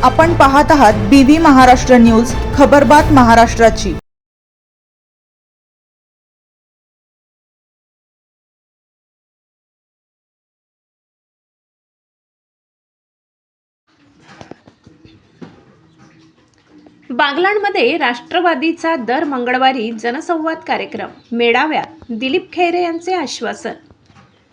आपण पाहत आहात BV महाराष्ट्र न्यूज, खबरबात महाराष्ट्राची। बागलाणमध्ये राष्ट्रवादीचा दर मंगळवारी जनसंवाद कार्यक्रम मेळाव्यात दिलीप खैरे यांचे आश्वासन।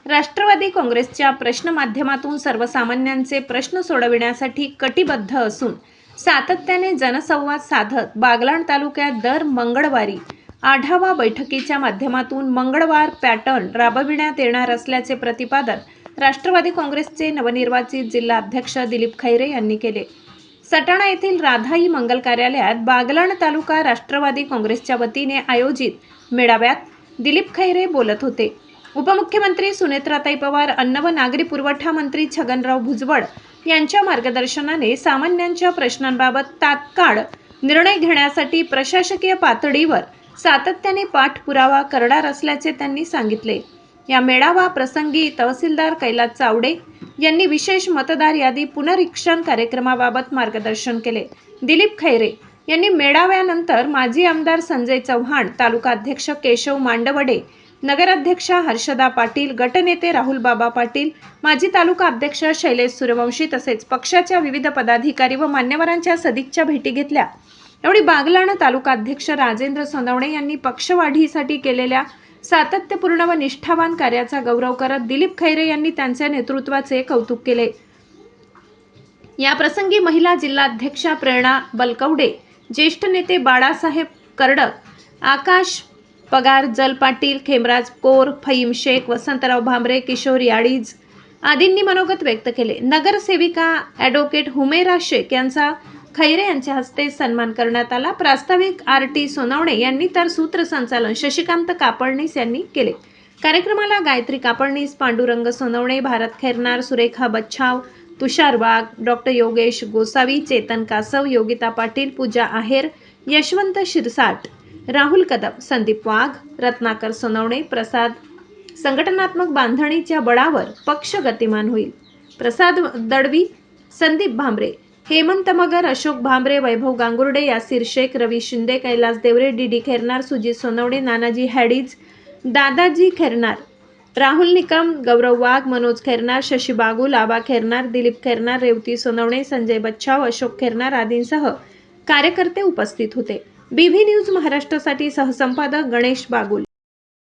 राष्ट्रवादी काँग्रेसच्या प्रश्न माध्यमातून सर्वसामान्यांचे प्रश्न सोडविण्यासाठी कटिबद्ध असून सातत्याने जनसंवाद साधत बागलाण तालुक्यात दर मंगळवारी आढावा बैठकीच्या माध्यमातून मंगळवार पॅटर्न राबविण्यात येणार असल्याचे प्रतिपादन राष्ट्रवादी काँग्रेसचे नवनिर्वाचित जिल्हा अध्यक्ष दिलीप खैरे यांनी केले। सटाणा येथील राधाई मंगल कार्यालयात बागलाण तालुका राष्ट्रवादी काँग्रेसच्या वतीने आयोजित मेळाव्यात दिलीप खैरे बोलत होते। उपमुख्यमंत्री सुनेत्राताई पवार, अन्न व नागरी पुरवठा मंत्री छगनराव भुजबळ यांच्या मार्गदर्शनाने सामान्यांच्या प्रश्नांबाबत तात्काळ निर्णय घेण्यासाठी प्रशासकीय पातळीवर सातत्याने पाठपुरावा करणार असल्याचे त्यांनी सांगितले। या मेळावा प्रसंगी तहसीलदार कैलास चावडे यांनी विशेष मतदार यादी पुनरीक्षण कार्यक्रमाबाबत मार्गदर्शन केले। दिलीप खैरे यांनी मेळाव्यानंतर माजी आमदार संजय चव्हाण, तालुका अध्यक्ष केशव मांडवडे, नगराध्यक्षा हर्षदा पाटील, गटनेते राहुल बाबा पाटील, माजी तालुका अध्यक्ष शैलेश सूर्यवंशी तसेच पक्षाच्या विविध पदाधिकारी व मान्यवरांच्या सदिच्छा भेटी घेतल्या। यावेळी बागलाण तालुका अध्यक्ष राजेंद्र सोनवणे यांनी पक्षवाढीसाठी केलेल्या सातत्यपूर्ण व निष्ठावान कार्याचा गौरव करत दिलीप खैरे यांनी त्यांच्या नेतृत्वाचे कौतुक केले। या प्रसंगी महिला जिल्हाध्यक्षा प्रेरणा बलकवडे, ज्येष्ठ नेते बाळासाहेब करडक, आकाश पगार, जल पाटील, खेमराज कोर, फईम शेख, वसंतराव भांबरे, किशोर याडीज आदींनी मनोगत व्यक्त केले। नगरसेविका ॲडव्होकेट हुमेरा शेख यांचा खैरे यांच्या हस्ते सन्मान करण्यात आला। प्रास्ताविक RT सोनवणे यांनी तर सूत्रसंचालन शशिकांत कापडणीस यांनी केले। कार्यक्रमाला गायत्री कापडणीस, पांडुरंग सोनवणे, भारत खैरनार, सुरेखा बच्छाव, तुषार वाघ, डॉक्टर योगेश गोसावी, चेतन कासव, योगिता पाटील, पूजा आहेर, यशवंत शिरसाट, राहुल कदम, संदीप वाघ, रत्नाकर सोनवणे प्रसाद संघटनात्मक बांधणीच्या बळावर पक्ष गतिमान होईल, प्रसाद दळवी, संदीप भांबरे, हेमंत मगर, अशोक भांबरे, वैभव गांगुर्डे, यासिर शेख, रवी शिंदे, कैलास देवरे, DD खैरनार, सुजित सोनवणे, नानाजी हॅडीज, दादाजी खैरनार, राहुल निकम, गौरव वाघ, मनोज खैरनार, शशी बागुल, आबा खैरनार, दिलीप खैरनार, रेवती सोनवणे, संजय बच्छाव, अशोक खैरनार आदींसह कार्यकर्ते उपस्थित होते। BV न्यूज महाराष्ट्रासाठी सहसंपादक गणेश बागुल।